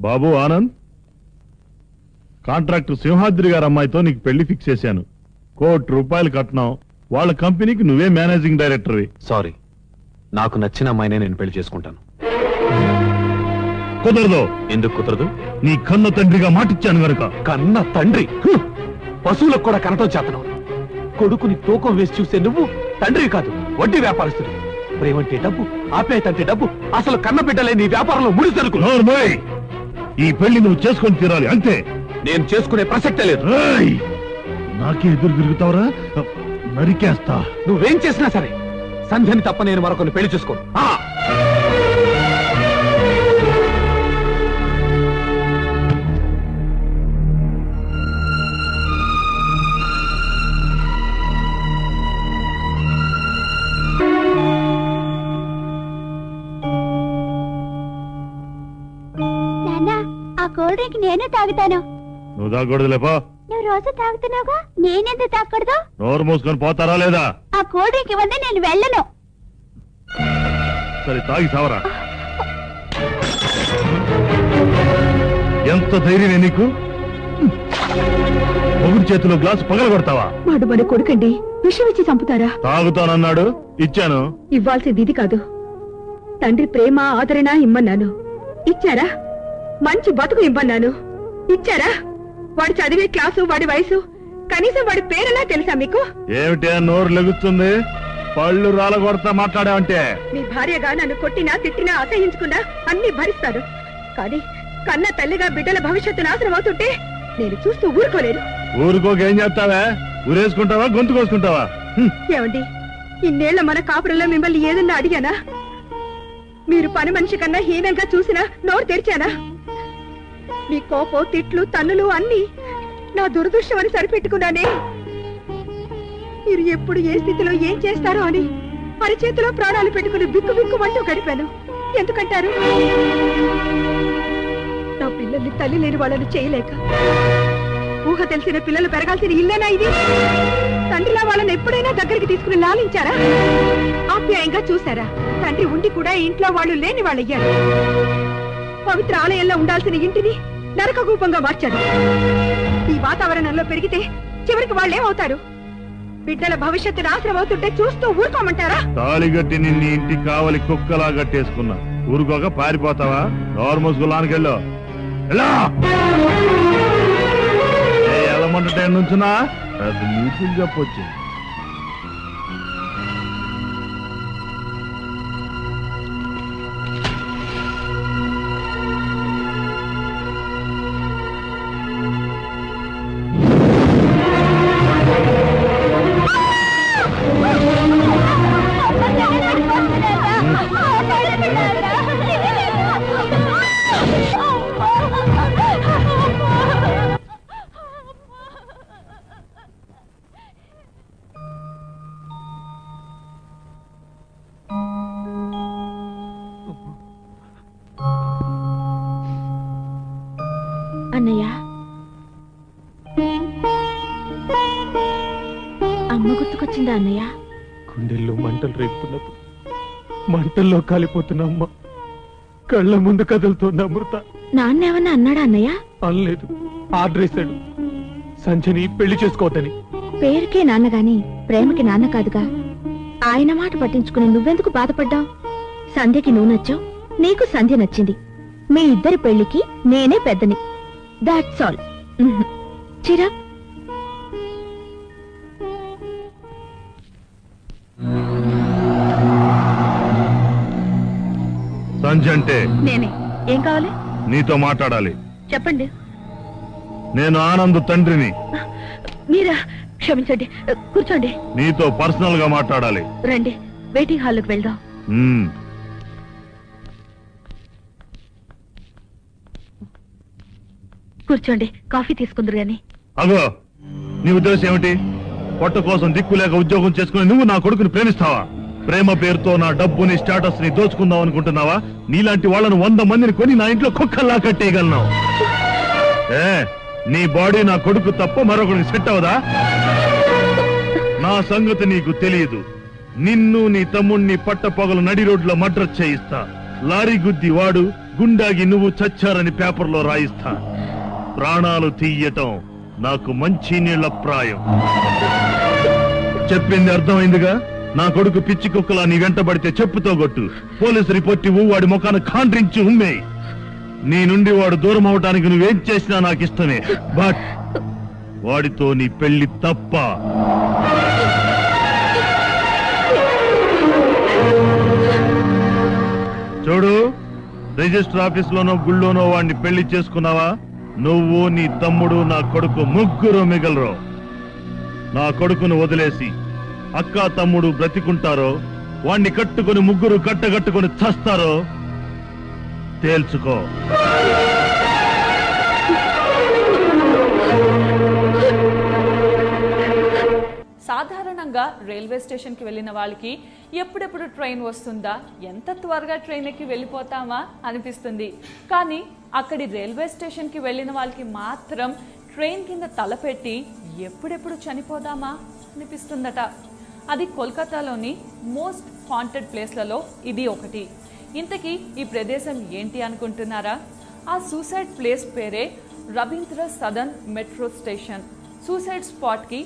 బాబు Anand, contractor Simhadri గారి అమ్మాయితో నీకు పెళ్లి ఫిక్స్ చేశాను. ₹1 కోటి కట్నం. వాళ్ళ కంపెనీకి నువ్వే మేనేజింగ్ డైరెక్టర్వి. సారీ, నాకు నచ్చిన అమ్మాయినే నేను పెళ్లి చేసుకుంటాను. కుదరదు. ఎందుకు కుదరదు? నీ కన్న తండ్రిగా మాటిచ్చాను గనుక. కన్న తండ్రి? పశువులకు కూడా కనటం చేతను. కొడుకుని తూకం వేసి చూసే నువ్వు తండ్రి కాదు, వడ్డీ వ్యాపారస్తుడు. ప్రేమంటే డబ్బు, ఆప్యాయతంటే డబ్బు. అసలు కన్న బిడ్డలే నీ వ్యాపారంలో ముడి సరుకు. ఈ పెళ్లి నువ్వు చేసుకొని తీరాలి, అంతే. నేను చేసుకునే ప్రసక్తే లేదు. నాకే ఎదురు తిరుగుతావరా? నరికేస్తా. నువ్వేం చేసినా సరే సంధ్యని తప్ప నేను మరొకరిని పెళ్లి చేసుకోను. కూల్ డ్రింక్ నేను తాగుతాను. నువ్వు తాగకూడదు లేపా. నువ్వు రోజు తాగుతున్నావుగా, నేనెందుకు తాగకూడదు? నోరు మూసుకొని పోతారా లేదా? ఆ కూల్ డ్రింక్ ఇవ్వండి, నేను వెళ్ళను. సరే తాగి సావరా. ఎంత ధైర్యం నీకు? మొగుడి చేతిలో గ్లాసు పగల కొడతావా? వాడు మన కొడుకండి, విషం ఇచ్చి చంపుతారా? తాగుతానన్నాడు, ఇచ్చాను. ఇవ్వాల్సింది ఇది కాదు, తండ్రి ప్రేమ ఆదరణ ఇమ్మన్నాను, ఇచ్చారా? మంచి బతుకు ఇవ్వన్నాను, ఇచ్చారా? వాడు చదివే క్లాసు, వాడి వయసు, కనీసం వాడి పేరెలా తెలుసా మీకు? ఏమిటే నోరు లెగుస్తుంది? పళ్ళు రాలగొడతా మాట్లాడావంటే. మీ భార్యగా నన్ను కొట్టినా తిట్టినా అసహించుకున్నా అన్ని భరిస్తాను, కానీ కన్న తల్లిగా బిడ్డల భవిష్యత్తు నాశనం అవుతుంటే నేను చూస్తూ ఊరుకోలేను. ఊరుకోకేం చేస్తావా? ఊరేసుకుంటావా, గొంతు కోసుకుంటావా? ఏమండి, ఇన్నేళ్ల మన కాపురంలో మిమ్మల్ని ఏదన్నా అడిగానా? మీరు పని మనిషి కన్నా హీనంగా చూసినా నోరు తెరిచానా? మీ కోపం, తిట్లు, తన్నులు అన్ని నా దురదృష్టం అని సరిపెట్టుకున్నానే. మీరు ఎప్పుడు ఏ స్థితిలో ఏం చేస్తారో అని అరచేతిలో ప్రాణాలు పెట్టుకుని బిక్కు బిక్కుమంటూ గడిపాను. ఎందుకంటారు? నా పిల్లల్ని తల్లి లేని వాళ్ళని చేయలేక, ఊహ తెలిసిన పిల్లలు పెరగాల్సిన ఇల్లేనా ఇది? తండ్రిలా వాళ్ళని ఎప్పుడైనా దగ్గరికి తీసుకుని లాలించారా? ఆప్యాయంగా చూసారా? తండ్రి ఉండి కూడా ఇంట్లో వాళ్ళు లేని వాళ్ళయ్యారు. పవిత్ర ఆలయంలో ఉండాల్సిన ఇంటిని నరకగూపంగా మార్చాడు. ఈ వాతావరణంలో పెరిగితే చివరికి వాళ్ళేమవుతారు? బిడ్డల భవిష్యత్తు నాశనం అవుతుంటే చూస్తూ ఊరుకోమంటారా? తాళిగట్టి నిన్ను ఇంటికి కావలి కుక్కలా కట్టేసుకున్నా, ఊరుకోక పారిపోతావా? నోరు మూసుకులానికెళ్ళో ఎలమంటే నుంచున్నా అది నీతులు చెప్పొచ్చు. అన్నయ్య, అమ్మ గుర్తుకొచ్చిందా అన్నయ్య? గుండెల్లో మంటలు రేపుతున్నప్పుడు మంటల్లో కాలిపోతున్న అమ్మ కళ్ళ ముందు కదులుతోంది అమృత. నాన్నేమన్నా అన్నాడా అన్నయ్య? అనలేదు, ఆర్డర్ వేశాడు సంధ్యని పెళ్లి చేసుకోవద్దని. పేరుకే నాన్నగాని ప్రేమకి నాన్న కాదుగా. ఆయన మాట పట్టించుకుని నువ్వెందుకు బాధపడ్డావు? సంధ్యకి నువ్వు నచ్చావు, నీకు సంధ్య నచ్చింది. మీ ఇద్దరి పెళ్లికి నేనే పెద్దని. That's all. చిరా, సంధ్య అంటే నేనే. ఏం కావాలి? నీతో మాట్లాడాలి. చెప్పండి. నేను ఆనంద్ తండ్రిని. మీరా? క్షమించండి, కూర్చోండి. నీతో పర్సనల్ గా మాట్లాడాలి. రండి, వెయిటింగ్ హాల్లోకి వెళ్దాం. కూర్చోండి, కాఫీ తీసుకుందరు గాని. అగో, నీ ఉద్దేశం ఏమిటి? పొట్ట కోసం దిక్కు లేక ఉద్యోగం చేసుకుని నువ్వు నా కొడుకుని ప్రేమిస్తావా? ప్రేమ పేరుతో నా డబ్బుని, స్టేటస్ ని దోచుకుందాం అనుకుంటున్నావా? నీలాంటి వాళ్ళను 100 మందిని కొని నా ఇంట్లో కుక్కల్లా కట్టేయగలను. నీ బాడీ నా కొడుకు తప్ప మరొకరికి సెట్ అవదా? నా సంగతి నీకు తెలియదు. నిన్ను, నీ తమ్ముణ్ణి పట్టపగలు నడి రోడ్లో మర్డర్ చేయిస్తా. లారీ గుద్ది వాడు, గుండాగి నువ్వు చచ్చారని పేపర్లో రాయిస్తా. ప్రాణాలు తీయటం నాకు మంచి నీళ్ల ప్రాయం. చెప్పింది అర్థమైందిగా? నా కొడుకు పిచ్చి కుక్కలా నీ వెంటబడితే చెప్పుతో కొట్టు. పోలీసు రిపోర్ట్ ఇవ్వు, వాడి ముఖాన్ని ఖాండ్రించి ఉమ్మేయి. నీ నుండి వాడు దూరం అవటానికి నువ్వేం చేసినా నాకు ఇష్టమే. బట్ వాడితో నీ పెళ్లి తప్ప. చూడు, రిజిస్టర్ ఆఫీసులోనో గుళ్ళోనో వాడిని పెళ్లి చేసుకున్నావా, నువ్వు నీ తమ్ముడు నా కొడుకు ముగ్గురు మిగలరు. నా కొడుకును వదిలేసి అక్క తమ్ముడు బ్రతికుంటారో, వాణ్ణి కట్టుకుని ముగ్గురు కట్టగట్టుకుని చస్తారో తేల్చుకో. సాధారణంగా రైల్వే స్టేషన్ కి వెళ్ళిన వాళ్ళకి ఎప్పుడెప్పుడు ట్రైన్ వస్తుందా, ఎంత త్వరగా ట్రైన్ ఎక్కి వెళ్ళిపోతామా అనిపిస్తుంది. కానీ అక్కడి రైల్వే స్టేషన్ కి వెళ్ళిన వాళ్ళకి మాత్రం ట్రైన్ కింద తలపెట్టి ఎప్పుడెప్పుడు చనిపోదామా అనిపిస్తుందట. అది కోల్కతాలోని మోస్ట్ హాంటెడ్ ప్లేస్లలో ఇది ఒకటి. ఇంతకీ ఈ ప్రదేశం ఏంటి అనుకుంటున్నారా? ఆ సూసైడ్ ప్లేస్ పేరే Ravindra Sadan metro station. Suicide spot కి